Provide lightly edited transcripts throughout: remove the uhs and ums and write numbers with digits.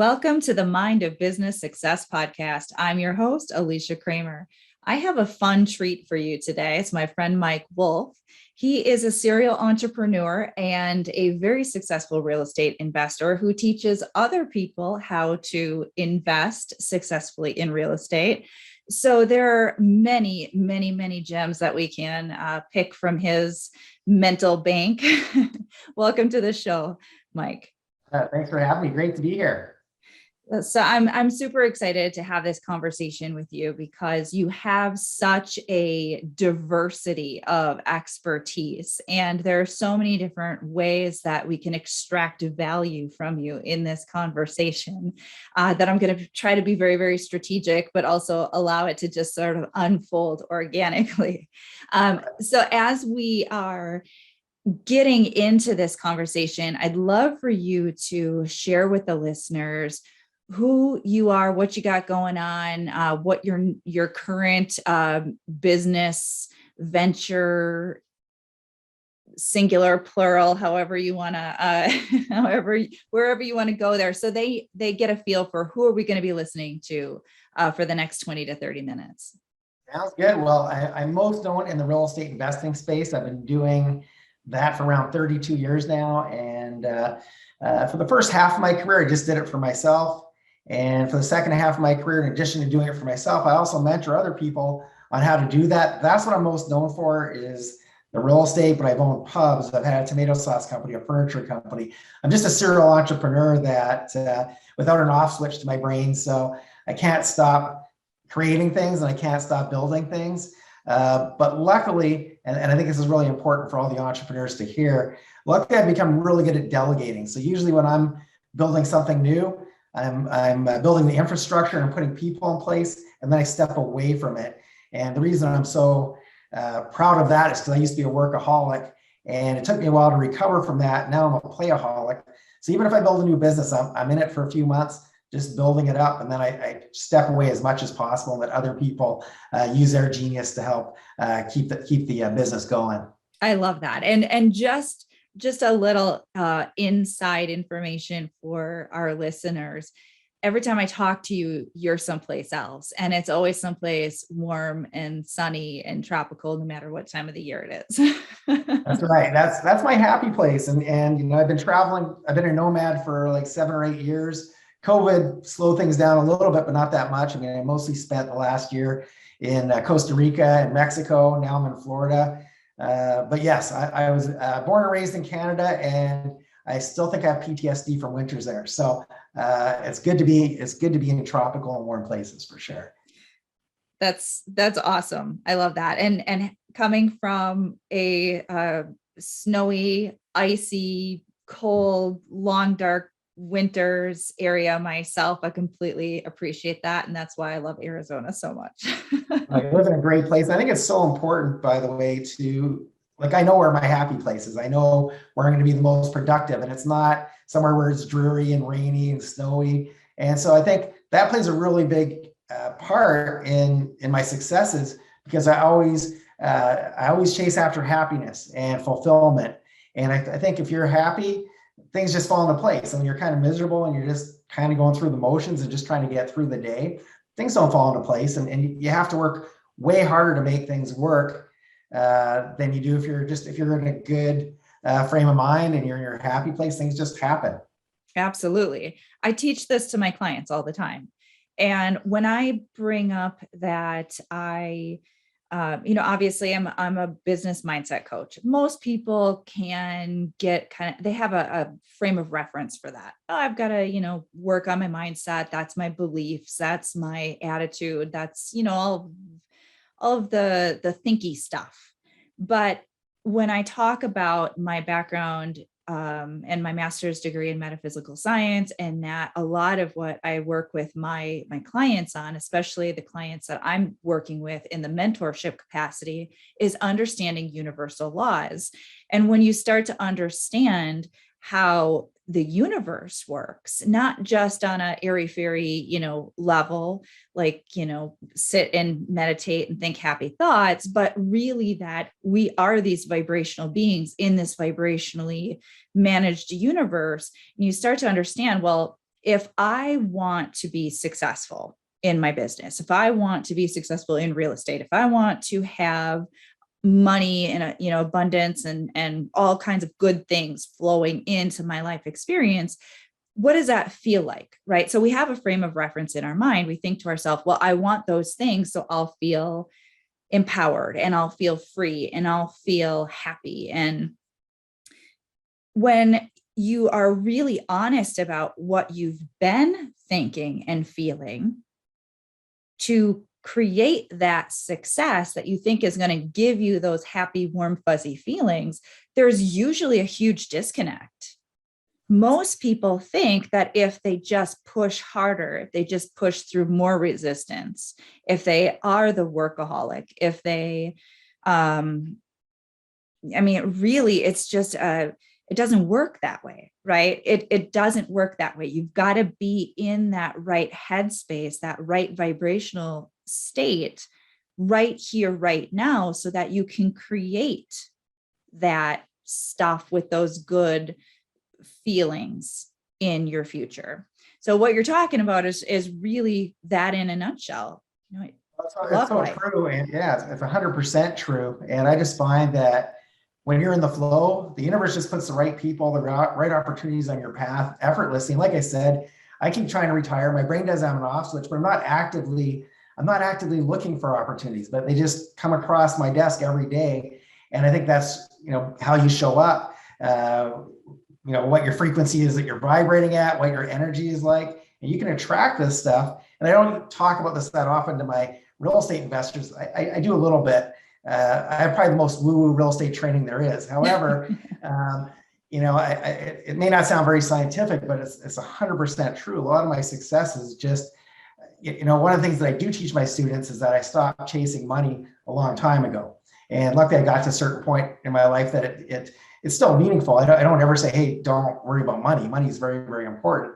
Welcome to the Mind of Business Success podcast. I'm your host, Alicia Cramer. I have a fun treat for you today. It's my friend Mike Wolf. He is a serial entrepreneur and a very successful real estate investor who teaches other people how to invest successfully in real estate. So there are many gems that we can pick from his mental bank. Welcome to the show, Mike. Thanks for having me. Great to be here. So I'm super excited to have this conversation with you because you have such a diversity of expertise, and there are so many different ways that we can extract value from you in this conversation that I'm going to try to be very strategic, but also allow it to just sort of unfold organically. So as we are getting into this conversation, I'd love for you to share with the listeners who you are, what you got going on, what your current business venture, singular, plural, however you want to, wherever you want to go there. So they get a feel for who are we going to be listening to for the next 20 to 30 minutes. Sounds good. Well, I'm most known in the real estate investing space. I've been doing that for around 32 years now. And for the first half of my career, I just did it for myself. And for the second half of my career, in addition to doing it for myself, I also mentor other people on how to do that. That's what I'm most known for, is the real estate, but I've owned pubs. I've had a tomato sauce company, a furniture company. I'm just a serial entrepreneur that without an off switch to my brain. So I can't stop creating things and I can't stop building things. But luckily, and I think this is really important for all the entrepreneurs to hear, luckily I've become really good at delegating. So usually when I'm building something new, I'm building the infrastructure and I'm putting people in place, and then I step away from it. And the reason I'm so proud of that is because I used to be a workaholic, and it took me a while to recover from that. Now I'm a playaholic. So even if I build a new business, I'm in it for a few months, just building it up, and then I step away as much as possible and let other people use their genius to help keep the business going. I love that. And just a little inside information for our listeners. Every time I talk to you, you're someplace else, and it's always someplace warm and sunny and tropical, no matter what time of the year it is. That's right. That's my happy place. And you know, I've been traveling. I've been a nomad for like 7 or 8 years. COVID slowed things down a little bit, but not that much. I mean, I mostly spent the last year in Costa Rica and Mexico. Now I'm in Florida. But yes, I was born and raised in Canada, and I still think I have PTSD from winters there. So it's good to be in tropical and warm places for sure. That's awesome. I love that. And coming from a snowy, icy, cold, long, dark winters area myself, I completely appreciate that. And that's why I love Arizona so much. I live in a great place. I think it's so important, by the way, to I know where my happy place is. I know where I'm going to be the most productive, and it's not somewhere where it's dreary and rainy and snowy. And so I think that plays a really big part in my successes, because I always chase after happiness and fulfillment. And I think if you're happy, things just fall into place. And when you're kind of miserable and you're just kind of going through the motions and just trying to get through the day, things don't fall into place. And you have to work way harder to make things work than you do if you're in a good frame of mind and you're in your happy place. Things just happen. Absolutely. I teach this to my clients all the time. And when I bring up that obviously I'm a business mindset coach. Most people can get they have a frame of reference for that. Oh, I've got to, work on my mindset. That's my beliefs. That's my attitude. That's, all of the thinky stuff. But when I talk about my background and my master's degree in metaphysical science, and that a lot of what I work with my clients on, especially the clients that I'm working with in the mentorship capacity, is understanding universal laws. And when you start to understand how the universe works, not just on a airy-fairy, level, sit and meditate and think happy thoughts, but really that we are these vibrational beings in this vibrationally managed universe. And you start to understand, well, if I want to be successful in my business, if I want to be successful in real estate, if I want to have money and abundance and all kinds of good things flowing into my life experience, what does that feel like? Right. So we have a frame of reference in our mind. We think to ourselves, well, I want those things, so I'll feel empowered and I'll feel free and I'll feel happy. And when you are really honest about what you've been thinking and feeling to create that success that you think is going to give you those happy, warm, fuzzy feelings, there's usually a huge disconnect. Most people think that if they just push harder, if they just push through more resistance, if they are the workaholic, if they, really, it's just, it doesn't work that way, right? It doesn't work that way. You've got to be in that right headspace, that right vibrational state right here, right now, so that you can create that stuff with those good feelings in your future. So what you're talking about is really that in a nutshell. It's so true. And yeah, it's 100% true. And I just find that when you're in the flow, the universe just puts the right people, the right opportunities on your path effortlessly. And like I said, I keep trying to retire. My brain does have an off switch, but I'm not actively looking for opportunities, but they just come across my desk every day. And I think that's, how you show up, what your frequency is that you're vibrating at, what your energy is like, and you can attract this stuff. And I don't talk about this that often to my real estate investors. I do a little bit. I have probably the most woo-woo real estate training there is. However, it may not sound very scientific, but it's 100% true. A lot of my success is just, one of the things that I do teach my students is that I stopped chasing money a long time ago. And luckily I got to a certain point in my life that it's still meaningful. I don't ever say, hey, don't worry about money. Money is very, very important.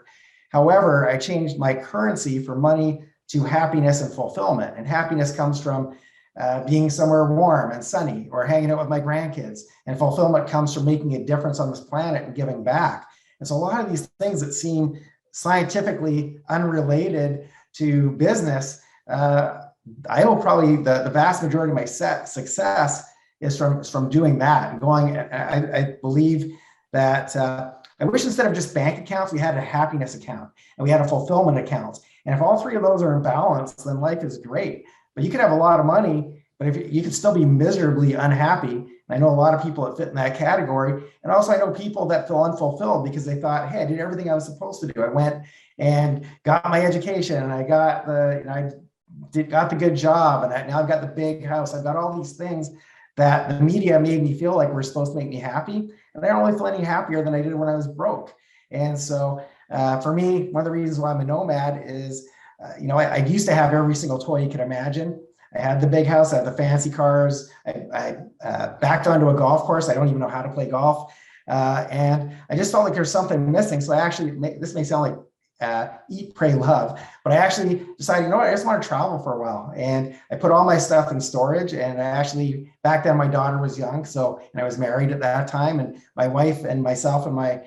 However, I changed my currency from money to happiness and fulfillment. And happiness comes from being somewhere warm and sunny or hanging out with my grandkids. And fulfillment comes from making a difference on this planet and giving back. And so a lot of these things that seem scientifically unrelated to business, I will probably, the vast majority of my success is from doing that and going. I believe that I wish instead of just bank accounts, we had a happiness account and we had a fulfillment account. And if all three of those are in balance, then life is great. But you could have a lot of money, but if you could still be miserably unhappy. And I know a lot of people that fit in that category. And also I know people that feel unfulfilled because they thought, hey, I did everything I was supposed to do. I went and got my education and I got got the good job. And now I've got the big house. I've got all these things that the media made me feel like were supposed to make me happy. And I don't really feel any happier than I did when I was broke. And so for me, one of the reasons why I'm a nomad is, I used to have every single toy you could imagine. I had the big house, I had the fancy cars. I backed onto a golf course. I don't even know how to play golf. And I just felt like there's something missing. So I actually, this may sound like eat, pray, love, but I actually decided, I just want to travel for a while. And I put all my stuff in storage. And I actually, back then my daughter was young. And I was married at that time. And my wife and myself and my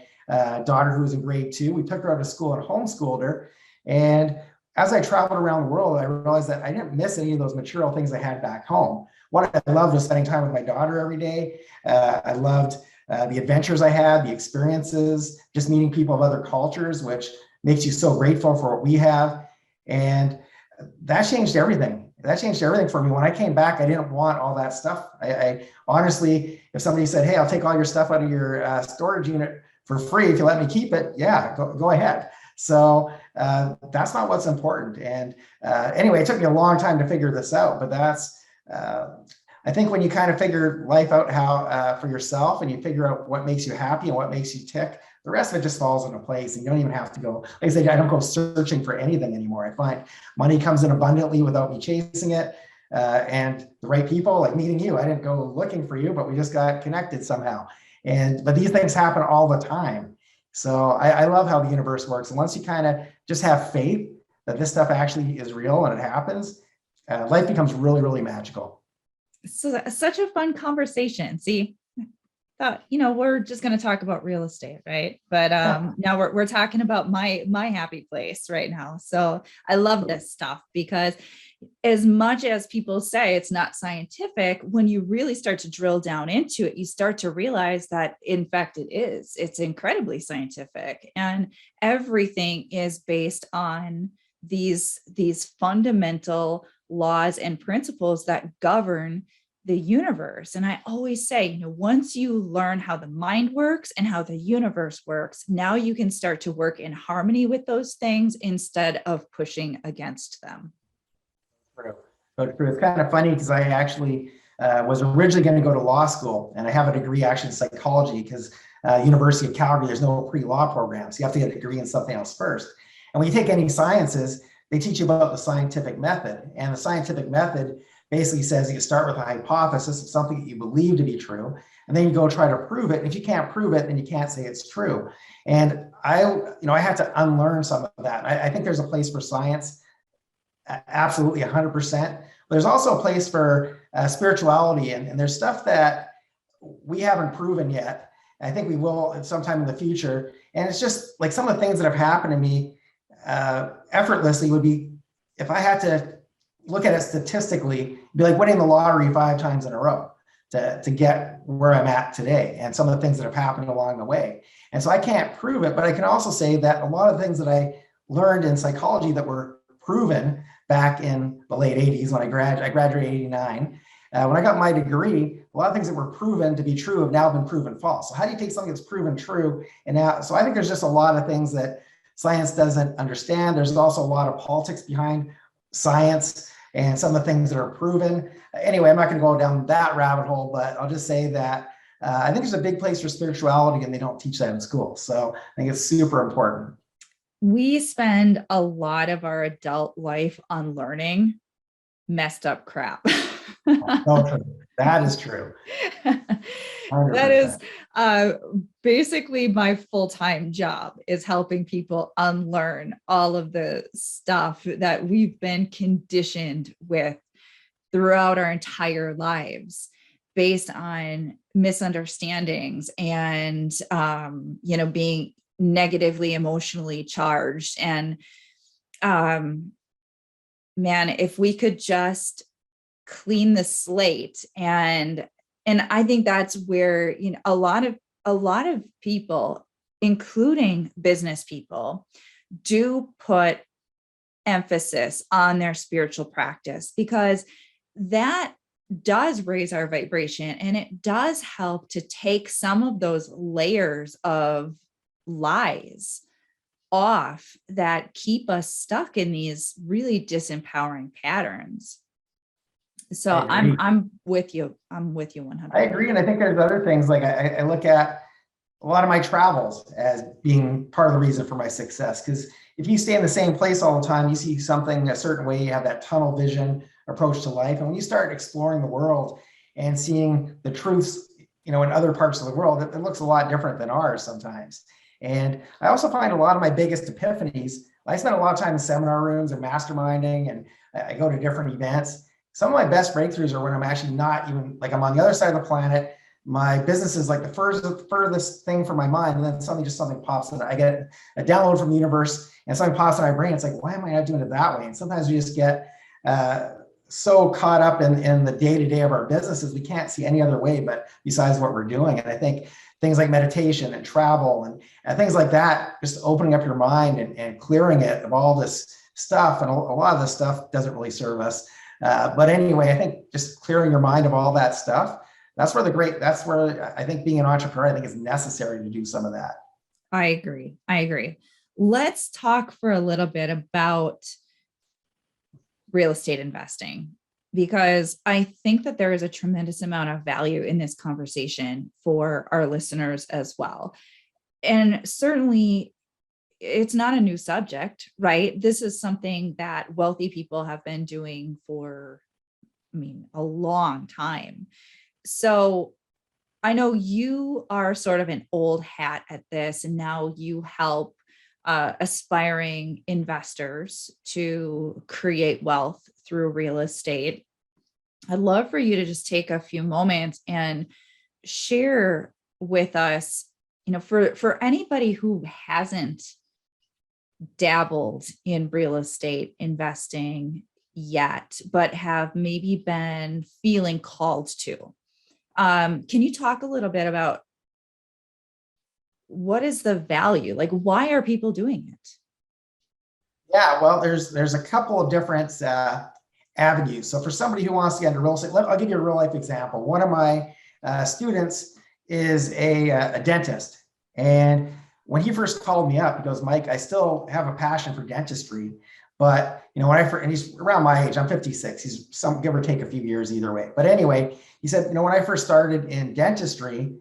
daughter, who was in grade 2, we took her out of school and homeschooled her. And as I traveled around the world, I realized that I didn't miss any of those material things I had back home. What I loved was spending time with my daughter every day. I loved the adventures I had, the experiences, just meeting people of other cultures, which makes you so grateful for what we have. And that changed everything. That changed everything for me. When I came back, I didn't want all that stuff. I honestly, if somebody said, hey, I'll take all your stuff out of your storage unit for free if you let me keep it, yeah, go ahead. So that's not what's important. And anyway, it took me a long time to figure this out, but that's, I think when you kind of figure life out how for yourself and you figure out what makes you happy and what makes you tick, the rest of it just falls into place and you don't even have to go, like I say, I don't go searching for anything anymore. I find money comes in abundantly without me chasing it. And the right people, like meeting you, I didn't go looking for you, but we just got connected somehow. But these things happen all the time. So I love how the universe works. And once you kind of just have faith that this stuff actually is real and it happens, life becomes really, really magical. So such a fun conversation. See, thought, we're just going to talk about real estate, right? But now we're talking about my happy place right now. So I love this stuff because as much as people say it's not scientific, when you really start to drill down into it, you start to realize that in fact it is. It's incredibly scientific, and everything is based on these fundamental laws and principles that govern the universe. And I always say, once you learn how the mind works and how the universe works, now you can start to work in harmony with those things instead of pushing against them. True. But it's kind of funny because I actually was originally going to go to law school, and I have a degree actually in psychology because University of Calgary, there's no pre-law program. So you have to get a degree in something else first. And when you take any sciences, they teach you about the scientific method. And the scientific method basically says you start with a hypothesis of something that you believe to be true, and then you go try to prove it. And if you can't prove it, then you can't say it's true. And I had to unlearn some of that. I think there's a place for science, absolutely 100%. There's also a place for spirituality, and there's stuff that we haven't proven yet. I think we will sometime in the future. And it's just like some of the things that have happened to me effortlessly would be, if I had to look at it statistically, it'd be like winning the lottery 5 times in a row to get where I'm at today, and some of the things that have happened along the way. And so I can't prove it, but I can also say that a lot of things that I learned in psychology that were proven back in the late 80s when I graduated 89. When I got my degree, a lot of things that were proven to be true have now been proven false. So how do you take something that's proven true? And now, so I think there's just a lot of things that science doesn't understand. There's also a lot of politics behind science and some of the things that are proven. Anyway, I'm not going to go down that rabbit hole, but I'll just say that I think there's a big place for spirituality, and they don't teach that in school. So I think it's super important. We spend a lot of our adult life unlearning messed up crap. That is true. 100%. That is basically my full-time job, is helping people unlearn all of the stuff that we've been conditioned with throughout our entire lives, based on misunderstandings and being negatively emotionally charged. And man, if we could just clean the slate, and I think that's where a lot of people, including business people, do put emphasis on their spiritual practice, because that does raise our vibration, and it does help to take some of those layers of lies off that keep us stuck in these really disempowering patterns. So I'm with you. I'm with you 100%. I agree. And I think there's other things, like I look at a lot of my travels as being part of the reason for my success. Because if you stay in the same place all the time, you see something a certain way, you have that tunnel vision approach to life. And when you start exploring the world and seeing the truths, in other parts of the world, it looks a lot different than ours sometimes. And I also find a lot of my biggest epiphanies, I spend a lot of time in seminar rooms and masterminding, and I go to different events. Some of my best breakthroughs are when I'm actually not even, like, I'm on the other side of the planet. My business is like the furthest thing from my mind. And then suddenly just something pops in. I get a download from the universe and something pops in my brain. It's like, why am I not doing it that way? And sometimes we just get so caught up in the day-to-day of our businesses, we can't see any other way but besides what we're doing. And I think things like meditation and travel and things like that, just opening up your mind and clearing it of all this stuff. And a lot of this stuff doesn't really serve us. But anyway, I think just clearing your mind of all that stuff, that's where I think being an entrepreneur, I think, is necessary to do some of that. I agree. Let's talk for a little bit about real estate investing, because I think that there is a tremendous amount of value in this conversation for our listeners as well. And certainly it's not a new subject, right? This is something that wealthy people have been doing for, a long time. So I know you are sort of an old hat at this, and now you help aspiring investors to create wealth through real estate. I'd love for you to just take a few moments and share with us, for anybody who hasn't dabbled in real estate investing yet, but have maybe been feeling called to. Can you talk a little bit about what is the value? Like, why are people doing it? Yeah, well, there's a couple of different avenues. So for somebody who wants to get into real estate, I'll give you a real life example. One of my students is a dentist, and when he first called me up, he goes, "Mike, I still have a passion for dentistry, but and he's around my age. I'm 56. He's some give or take a few years either way. But anyway, he said, when I first started in dentistry,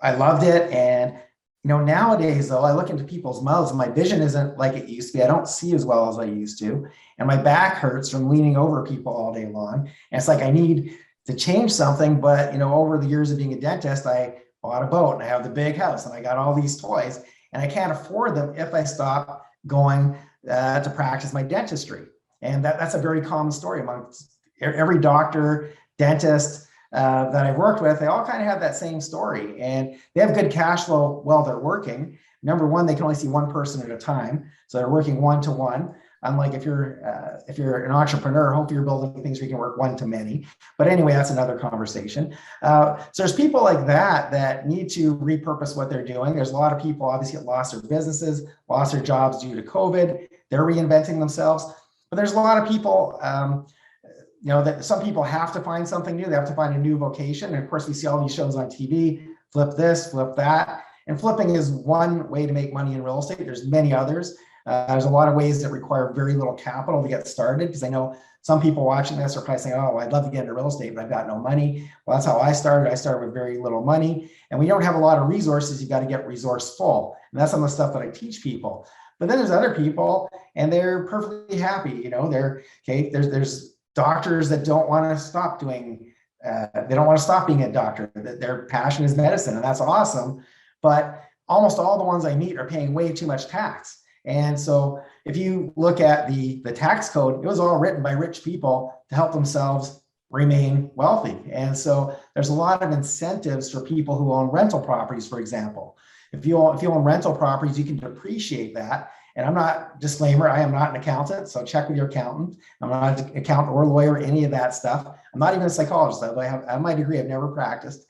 I loved it, and nowadays, though, I look into people's mouths and my vision isn't like it used to be. I don't see as well as I used to. And my back hurts from leaning over people all day long. And it's like, I need to change something. But, over the years of being a dentist, I bought a boat and I have the big house and I got all these toys and I can't afford them if I stop going to practice my dentistry. And that's a very common story amongst every doctor, dentist, that I've worked with. They all kind of have that same story, and they have good cash flow while they're working. Number one, they can only see one person at a time, so they're working one-to-one. Unlike if you're an entrepreneur, hopefully you're building things where you can work one to many. But anyway, that's another conversation. So there's people like that need to repurpose what they're doing. There's a lot of people obviously that lost their businesses, lost their jobs due to COVID. They're reinventing themselves. But there's a lot of people that some people have to find something new. They have to find a new vocation. And of course, we see all these shows on TV, flip this, flip that. And flipping is one way to make money in real estate. There's many others. There's a lot of ways that require very little capital to get started, because I know some people watching this are probably saying, oh, I'd love to get into real estate, but I've got no money. Well, that's how I started. I started with very little money. And we don't have a lot of resources. You've got to get resourceful. And that's some of the stuff that I teach people. But then there's other people, and they're perfectly happy. There's doctors that don't want to stop doing, they don't want to stop being a doctor. Their passion is medicine, and that's awesome. But almost all the ones I meet are paying way too much tax. And so if you look at the tax code, it was all written by rich people to help themselves remain wealthy. And so there's a lot of incentives for people who own rental properties, for example. If you own rental properties, you can depreciate that. And I'm not, disclaimer, I am not an accountant, so check with your accountant. I'm not an accountant or lawyer, any of that stuff. I'm not even a psychologist, though I have my degree. I've never practiced.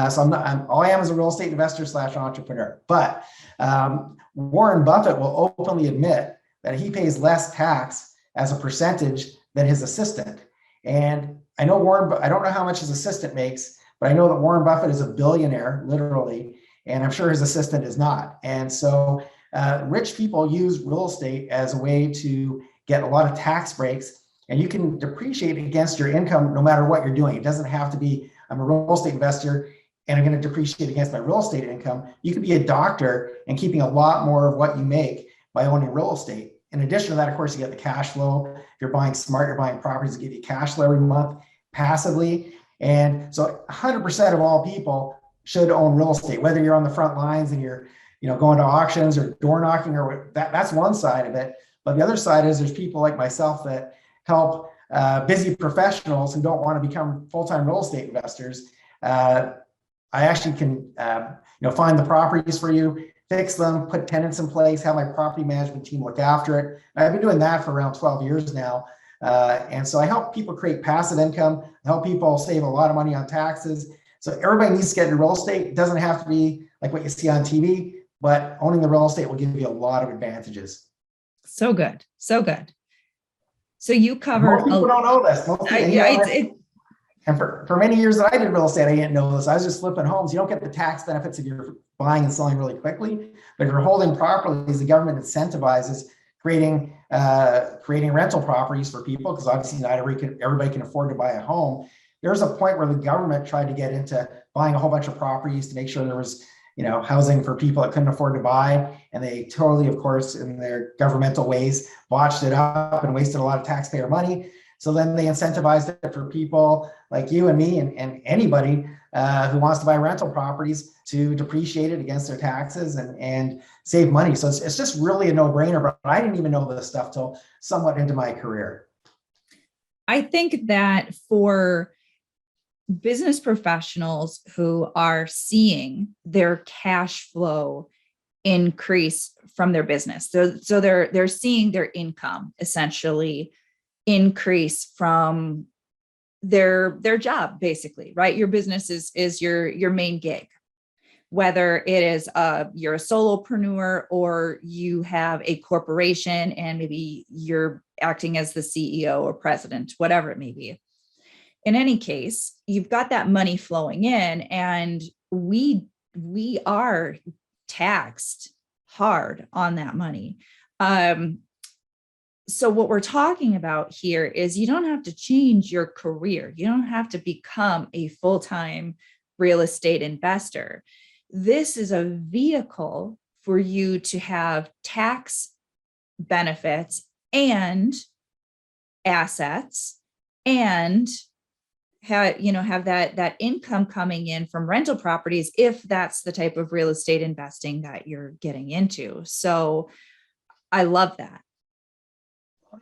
So all I am is a real estate investor / entrepreneur. But Warren Buffett will openly admit that he pays less tax as a percentage than his assistant. And I know I don't know how much his assistant makes, but I know that Warren Buffett is a billionaire, literally, and I'm sure his assistant is not. And so rich people use real estate as a way to get a lot of tax breaks, and you can depreciate against your income no matter what you're doing. It doesn't have to be, I'm a real estate investor and I'm going to depreciate against my real estate income. You can be a doctor and keeping a lot more of what you make by owning real estate. In addition to that, of course, you get the cash flow. If you're buying smart, you're buying properties that give you cash flow every month passively. And so 100% of all people should own real estate, whether you're on the front lines and you're going to auctions or door knocking, or that's one side of it. But the other side is there's people like myself that help busy professionals who don't want to become full-time real estate investors. I actually can, find the properties for you, fix them, put tenants in place, have my property management team look after it. I've been doing that for around 12 years now. And so I help people create passive income, I help people save a lot of money on taxes. So everybody needs to get into real estate. It doesn't have to be like what you see on TV, but owning the real estate will give you a lot of advantages. So good. So good. So you covered. Most people don't know this. And for many years that I did real estate, I didn't know this. I was just flipping homes. You don't get the tax benefits if you're buying and selling really quickly, but if you're holding properties, the government incentivizes creating rental properties for people, because obviously not everybody can afford to buy a home. There's a point where the government tried to get into buying a whole bunch of properties to make sure there was housing for people that couldn't afford to buy. And they totally, of course, in their governmental ways, botched it up and wasted a lot of taxpayer money. So then they incentivized it for people like you and me and anybody who wants to buy rental properties to depreciate it against their taxes and save money. So it's just really a no-brainer, but I didn't even know this stuff till somewhat into my career. I think that for business professionals who are seeing their cash flow increase from their business. So they're seeing their income essentially increase from their job, basically, right? Your business is your main gig, whether it is you're a solopreneur or you have a corporation and maybe you're acting as the CEO or president, whatever it may be. In any case, you've got that money flowing in, and we are taxed hard on that money. So what we're talking about here is you don't have to change your career. You don't have to become a full-time real estate investor. This is a vehicle for you to have tax benefits and assets, and have that income coming in from rental properties, if that's the type of real estate investing that you're getting into. So I love that.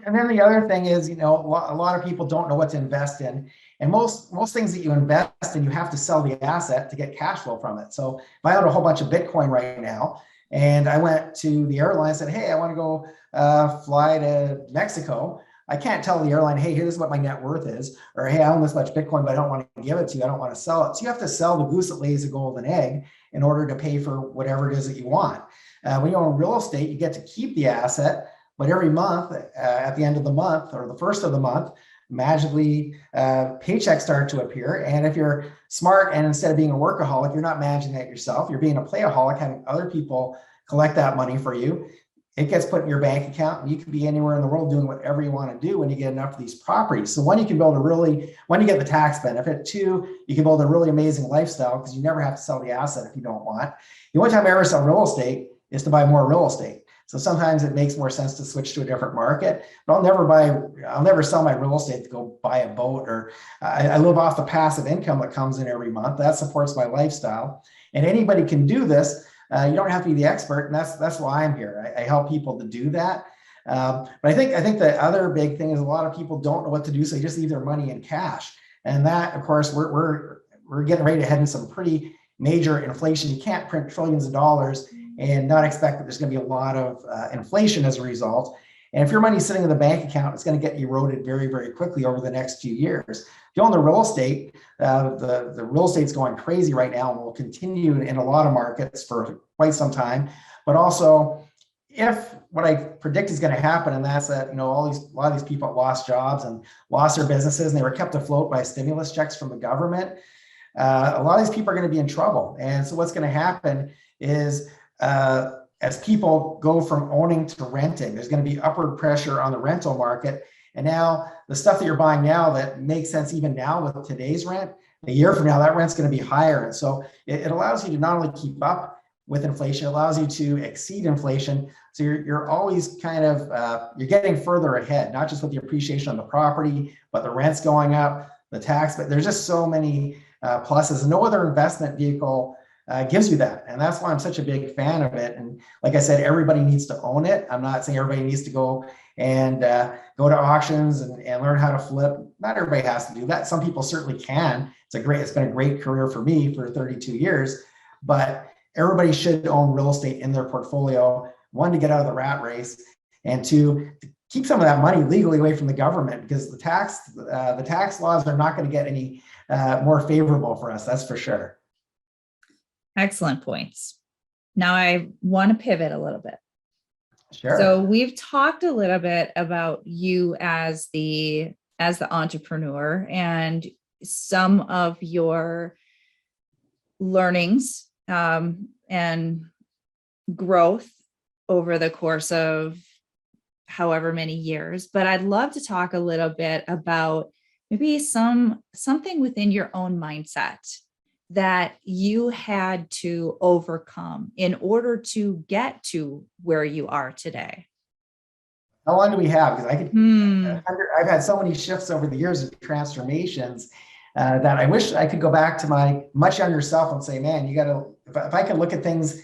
And then the other thing is, a lot of people don't know what to invest in. And most things that you invest in, you have to sell the asset to get cash flow from it. So if I own a whole bunch of Bitcoin right now, and I went to the airline and said, hey, I want to go fly to Mexico, I can't tell the airline, hey, here's what my net worth is, or hey, I own this much Bitcoin, but I don't want to give it to you. I don't want to sell it. So you have to sell the goose that lays the golden egg in order to pay for whatever it is that you want. When you own real estate, you get to keep the asset, but every month, at the end of the month or the first of the month, magically paychecks start to appear. And if you're smart and instead of being a workaholic, you're not managing that yourself, you're being a playaholic, having other people collect that money for you. It gets put in your bank account, and you can be anywhere in the world doing whatever you want to do when you get enough of these properties. So one, you can build when you get the tax benefit. Two, you can build a really amazing lifestyle because you never have to sell the asset if you don't want. The only time I ever sell real estate is to buy more real estate. So sometimes it makes more sense to switch to a different market, but I'll never sell my real estate to go buy a boat, or I live off the passive income that comes in every month. That supports my lifestyle, and anybody can do this. You don't have to be the expert, and that's why I'm here. I help people to do that. But I think the other big thing is a lot of people don't know what to do, so they just leave their money in cash. And that, of course, we're getting ready to head into some pretty major inflation. You can't print trillions of dollars and not expect that there's going to be a lot of inflation as a result. And if your money's sitting in the bank account, it's going to get eroded very, very quickly over the next few years. If you own the real estate, the real estate's going crazy right now and will continue in a lot of markets for quite some time. But also, if what I predict is going to happen, and that's that, a lot of these people lost jobs and lost their businesses, and they were kept afloat by stimulus checks from the government, a lot of these people are going to be in trouble. And so what's going to happen is, as people go from owning to renting, there's going to be upward pressure on the rental market. And now the stuff that you're buying now that makes sense even now with today's rent, a year from now, that rent's going to be higher. And so it allows you to not only keep up with inflation, it allows you to exceed inflation. So you're always kind of, you're getting further ahead, not just with the appreciation on the property, but the rent's going up, the tax, but there's just so many pluses. And no other investment vehicle gives you that. And that's why I'm such a big fan of it. And like I said, everybody needs to own it. I'm not saying everybody needs to go and go to auctions and learn how to flip. Not everybody has to do that. Some people certainly can. It's been a great career for me for 32 years, but everybody should own real estate in their portfolio. One, to get out of the rat race, and two, to keep some of that money legally away from the government, because the tax laws are not going to get any more favorable for us. That's for sure. Excellent points. Now I want to pivot a little bit. Sure. So we've talked a little bit about you as the entrepreneur and some of your learnings and growth over the course of however many years. But I'd love to talk a little bit about maybe something within your own mindset that you had to overcome in order to get to where you are today. How long do we have? Because I've had so many shifts over the years of transformations that I wish I could go back to my much younger self and say, man, if I could look at things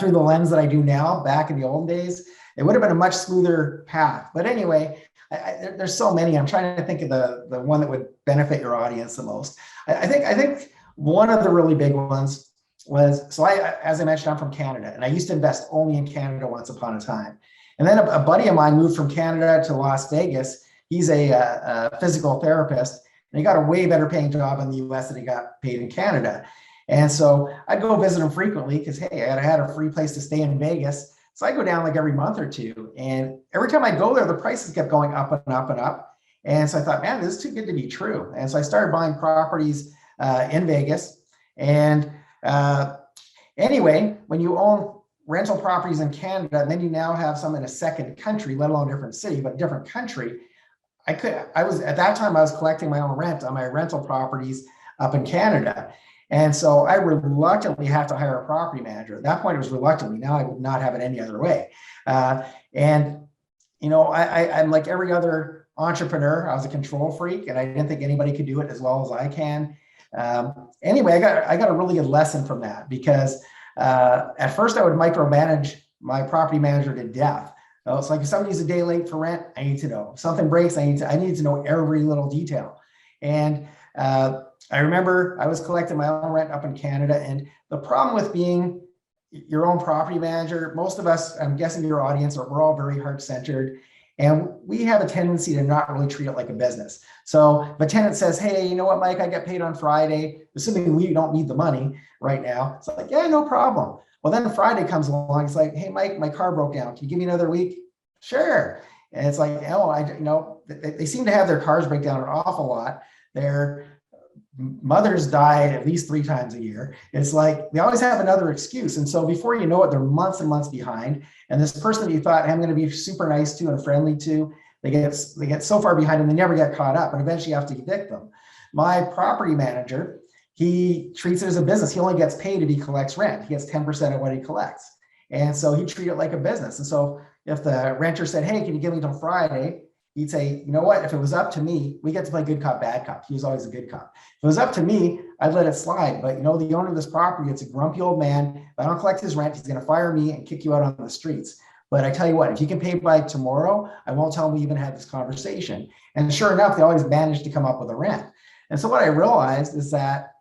through the lens that I do now, back in the old days, it would have been a much smoother path. But anyway, there's so many. I'm trying to think of the one that would benefit your audience the most. I think one of the really big ones was, so as I mentioned, I'm from Canada, and I used to invest only in Canada once upon a time. And then a buddy of mine moved from Canada to Las Vegas. He's a physical therapist, and he got a way better paying job in the US than he got paid in Canada. And so I'd go visit him frequently because, hey, I had a free place to stay in Vegas. So I go down like every month or two. And every time I go there, the prices kept going up and up and up. And so I thought, man, this is too good to be true. And so I started buying properties in Vegas. And anyway, when you own rental properties in Canada, and then you now have some in a second country, let alone a different city, but different country, at that time, I was collecting my own rent on my rental properties up in Canada. And so I reluctantly have to hire a property manager. At that point, it was reluctantly. Now I would not have it any other way. And, you know, I'm like every other entrepreneur. I was a control freak, and I didn't think anybody could do it as well as I can. Anyway, I got a really good lesson from that, because at first I would micromanage my property manager to death. It's like if somebody's a day late for rent, I need to know. If something breaks, I need to know every little detail. And I remember I was collecting my own rent up in Canada, and the problem with being your own property manager, most of us, I'm guessing your audience, we're all very heart-centered, and we have a tendency to not really treat it like a business. So if a tenant says, hey, you know what, Mike, I get paid on Friday, assuming we don't need the money right now. It's like, yeah, no problem. Well, then Friday comes along. It's like, hey, Mike, my car broke down. Can you give me another week? Sure. And it's like, oh, they seem to have their cars break down an awful lot. Their mothers die at least 3 times a year. It's like they always have another excuse. And so before you know it, they're months and months behind. And this person that you thought, hey, I'm going to be super nice to and friendly to, they get so far behind and they never get caught up, and eventually you have to evict them. My property manager, he treats it as a business. He only gets paid if he collects rent. He gets 10% of what he collects. And so he treated it like a business. And so if the renter said, hey, can you give me till Friday? He'd say, you know what, if it was up to me, we get to play good cop, bad cop. He was always a good cop. If it was up to me, I'd let it slide. But the owner of this property, it's a grumpy old man. If I don't collect his rent, he's going to fire me and kick you out on the streets. But I tell you what, if you can pay by tomorrow, I won't tell him we even had this conversation. And sure enough, they always managed to come up with a rent. And so what I realized is that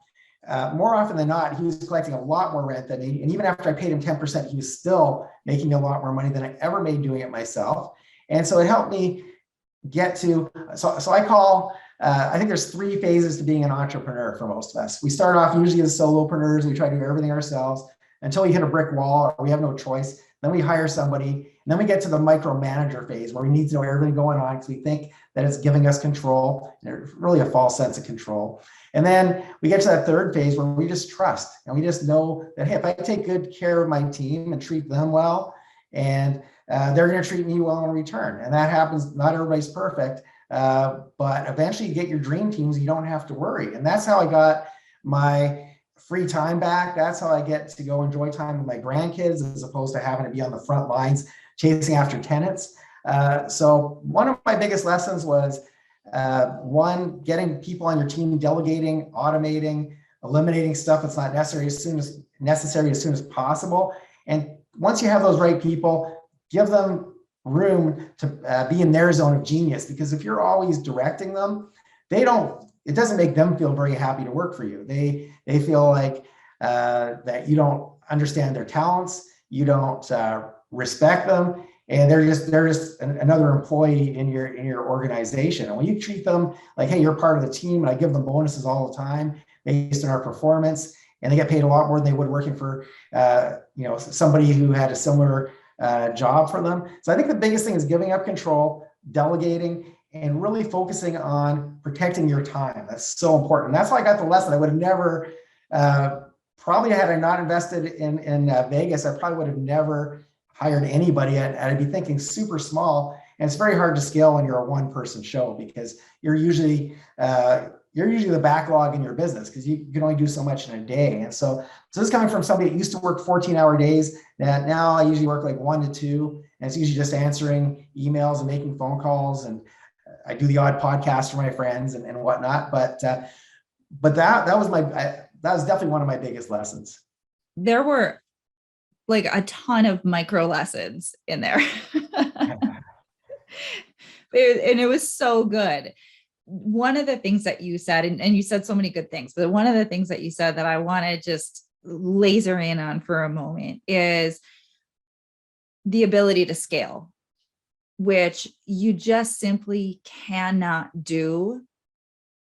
more often than not, he was collecting a lot more rent than me. And even after I paid him 10%, he was still making a lot more money than I ever made doing it myself. And so it helped me get to, so I call, I think there's 3 phases to being an entrepreneur for most of us. We start off usually as solopreneurs. We try to do everything ourselves until we hit a brick wall or we have no choice. Then we hire somebody, and then we get to the micromanager phase where we need to know everything going on because we think that it's giving us control. And it's really a false sense of control. And then we get to that 3rd phase where we just trust, and we just know that, hey, if I take good care of my team and treat them well, and they're going to treat me well in return. And that happens. Not everybody's perfect, but eventually you get your dream teams. You don't have to worry. And that's how I got my free time back. That's how I get to go enjoy time with my grandkids as opposed to having to be on the front lines chasing after tenants. So one of my biggest lessons was one, getting people on your team, delegating, automating, eliminating stuff that's not necessary as soon as possible. And once you have those right people, give them room to be in their zone of genius, because if you're always directing them, it doesn't make them feel very happy to work for you. They feel like that you don't understand their talents, you don't respect them, and they're just another employee in your organization. And when you treat them like, hey, you're part of the team, and I give them bonuses all the time based on our performance, and they get paid a lot more than they would working for somebody who had a similar job for them. So I think the biggest thing is giving up control, delegating, and really focusing on protecting your time. That's so important. And that's how I got the lesson. I would have never, probably had I not invested in Vegas, I probably would have never hired anybody. I'd be thinking super small. And it's very hard to scale when you're a 1-person show, because you're usually the backlog in your business, because you can only do so much in a day. And so this is coming from somebody that used to work 14-hour days, that now I usually work like 1 to 2. And it's usually just answering emails and making phone calls. And I do the odd podcast for my friends and whatnot. But that was definitely one of my biggest lessons. There were like a ton of micro lessons in there. And it was so good. One of the things that you said, and you said so many good things, but one of the things that you said that I want to just laser in on for a moment is the ability to scale, which you just simply cannot do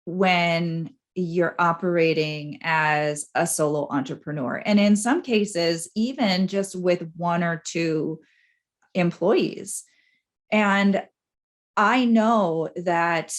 when you're operating as a solo entrepreneur. And in some cases, even just with one or two employees. And I know that,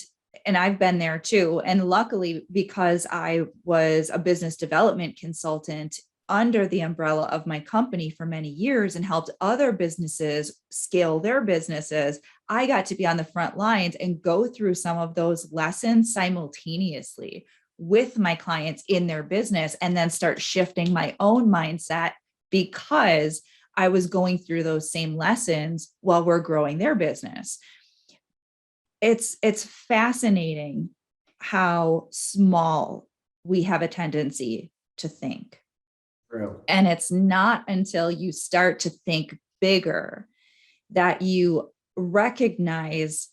and I've been there too. And luckily, because I was a business development consultant under the umbrella of my company for many years and helped other businesses scale their businesses, I got to be on the front lines and go through some of those lessons simultaneously with my clients in their business, and then start shifting my own mindset because I was going through those same lessons while we're growing their business. It's fascinating how small we have a tendency to think. True. And it's not until you start to think bigger that you recognize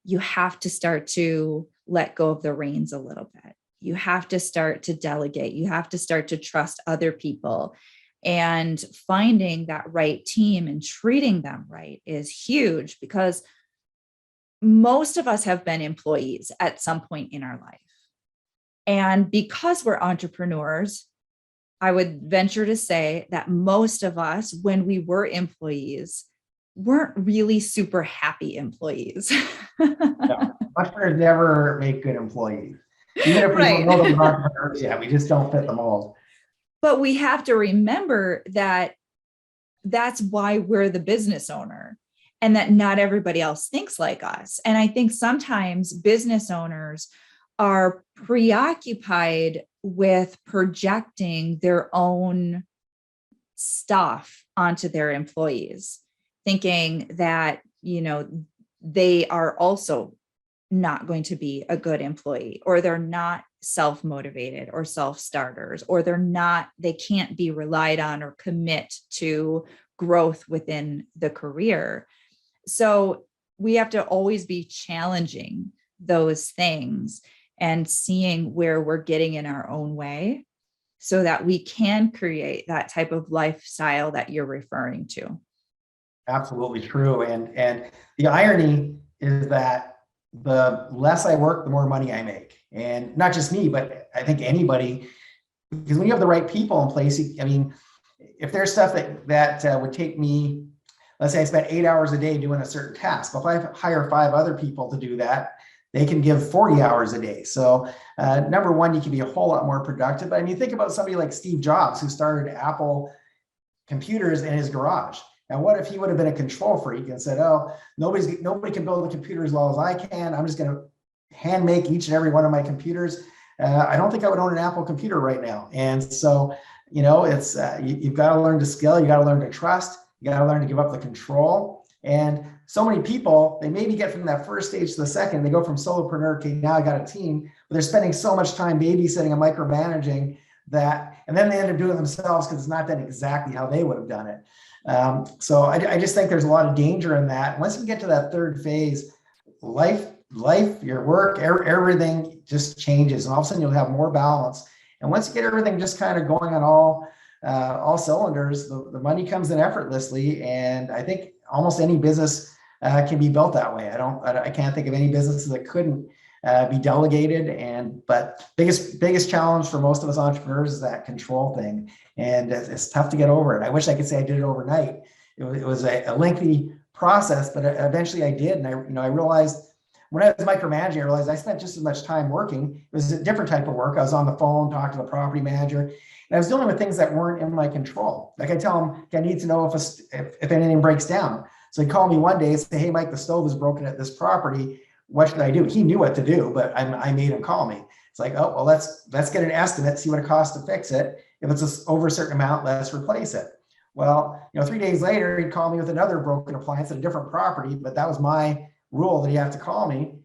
you have to start to let go of the reins a little bit. You have to start to delegate. You have to start to trust other people. And finding that right team and treating them right is huge, because most of us have been employees at some point in our life. And because we're entrepreneurs, I would venture to say that most of us, when we were employees, weren't really super happy employees. No, entrepreneurs never make good employees. Even if we Right. don't know them entrepreneurs, yeah, we just don't fit the mold. But we have to remember that that's why we're the business owner, and that not everybody else thinks like us. And I think sometimes business owners are preoccupied with projecting their own stuff onto their employees, thinking that, they are also not going to be a good employee, or they're not self-motivated or self-starters, or they can't be relied on or commit to growth within the career. So we have to always be challenging those things and seeing where we're getting in our own way so that we can create that type of lifestyle that you're referring to. Absolutely true. And the irony is that the less I work, the more money I make. And not just me, but I think anybody, because when you have the right people in place, I mean, if there's stuff that would take me, let's say I spent 8 hours a day doing a certain task, but if I hire 5 other people to do that, they can give 40 hours a day. So number one, you can be a whole lot more productive. But I mean, think about somebody like Steve Jobs, who started Apple computers in his garage. Now, what if he would have been a control freak and said, "Oh, nobody can build a computer as well as I can. I'm just going to hand make each and every one of my computers." I don't think I would own an Apple computer right now. And so, it's you've got to learn to scale. You got to learn to trust. You got to learn to give up the control. And so many people, they maybe get from that first stage to the second. They go from solopreneur, okay, now I got a team, but they're spending so much time babysitting and micromanaging that, and then they end up doing it themselves because it's not done exactly how they would have done it. So I just think there's a lot of danger in that. Once you get to that third phase, life, your work, everything just changes, and all of a sudden you'll have more balance. And once you get everything just kind of going on all cylinders, the money comes in effortlessly. And I think almost any business can be built that way. I can't think of any businesses that couldn't be delegated. But biggest challenge for most of us entrepreneurs is that control thing, and it's tough to get over it. I wish I could say I did it overnight. It was a lengthy process, but eventually I did. And I realized when I was micromanaging, I realized I spent just as much time working. It was a different type of work. I was on the phone, talking to the property manager, and I was dealing with things that weren't in my control. Like I tell him, okay, I need to know if anything breaks down. So he'd call me one day and say, "Hey, Mike, the stove is broken at this property. What should I do?" He knew what to do, but I made him call me. It's like, oh, well, let's get an estimate, see what it costs to fix it. If it's over a certain amount, let's replace it. Well, 3 days later, he'd call me with another broken appliance at a different property, but that was my rule that he had to call me.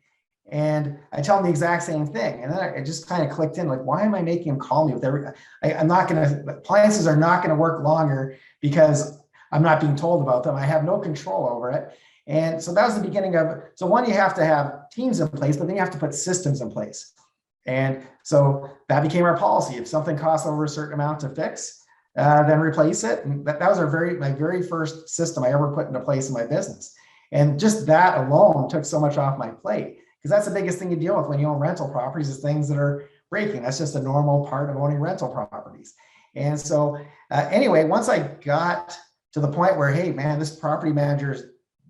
And I tell him the exact same thing. And then it just kind of clicked in, like, why am I making him call me with appliances are not going to work longer because I'm not being told about them. I have no control over it. And so that was the beginning of, so one, you have to have teams in place, but then you have to put systems in place. And so that became our policy. If something costs over a certain amount to fix, then replace it. And that was my very first system I ever put into place in my business. And just that alone took so much off my plate, because that's the biggest thing you deal with when you own rental properties, is things that are breaking. That's just a normal part of owning rental properties. And so anyway, once I got to the point where, hey, man, this property manager is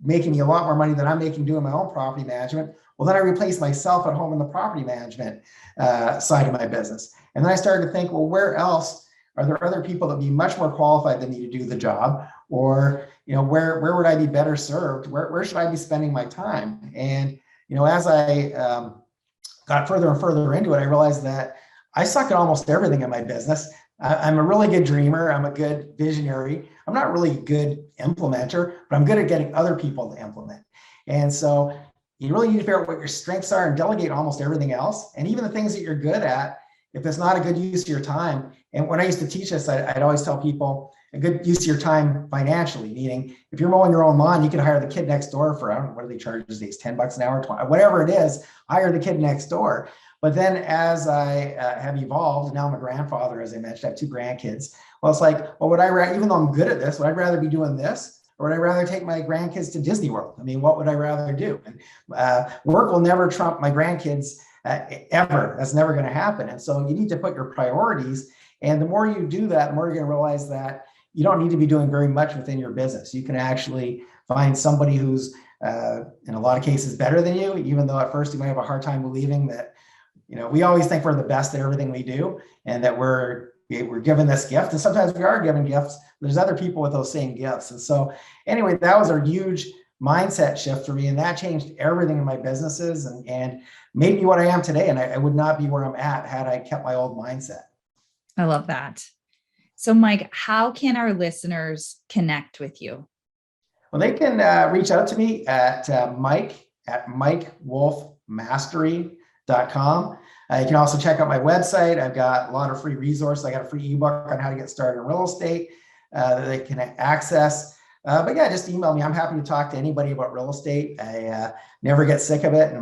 making me a lot more money than I'm making doing my own property management. Well, then I replaced myself at home in the property management side of my business. And then I started to think, well, where else are there other people that would be much more qualified than me to do the job? Or, where would I be better served? Where should I be spending my time? And, as I got further and further into it, I realized that I suck at almost everything in my business. I'm a really good dreamer. I'm a good visionary. I'm not really a good implementer, but I'm good at getting other people to implement. And so you really need to figure out what your strengths are and delegate almost everything else. And even the things that you're good at, if it's not a good use of your time. And when I used to teach this, I'd always tell people a good use of your time financially, meaning if you're mowing your own lawn, you can hire the kid next door for, I don't know, what do they charge these days, $10 an hour, 20, whatever it is, hire the kid next door. But then as I have evolved, now I'm a grandfather, as I mentioned, I have 2 grandkids. Well, it's like, well, even though I'm good at this, would I rather be doing this? Or would I rather take my grandkids to Disney World? I mean, what would I rather do? And work will never trump my grandkids ever. That's never going to happen. And so you need to put your priorities. And the more you do that, the more you're going to realize that you don't need to be doing very much within your business. You can actually find somebody who's in a lot of cases better than you, even though at first you might have a hard time believing that. We always think we're the best at everything we do, and that we're given this gift. And sometimes we are given gifts. There's other people with those same gifts. And so anyway, that was a huge mindset shift for me. And that changed everything in my businesses and made me what I am today. And I would not be where I'm at had I kept my old mindset. I love that. So Mike, how can our listeners connect with you? Well, they can reach out to me at MikeWolfMastery.com. You can also check out my website. I've got a lot of free resources. I got a free ebook on how to get started in real estate that they can access. But yeah, just email me. I'm happy to talk to anybody about real estate. I never get sick of it.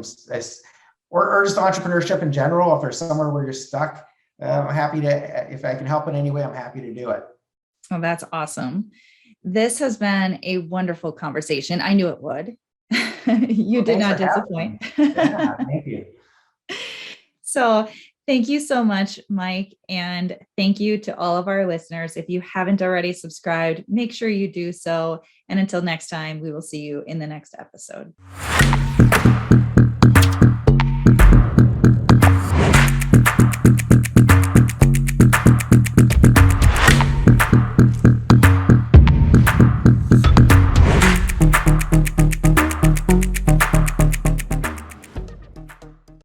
Or just entrepreneurship in general. If there's somewhere where you're stuck, I'm happy to, if I can help in any way, I'm happy to do it. Oh, that's awesome. This has been a wonderful conversation. I knew it would. You did not disappoint. Yeah, thank you. So thank you so much, Mike. And thank you to all of our listeners. If you haven't already subscribed, make sure you do so. And until next time, we will see you in the next episode.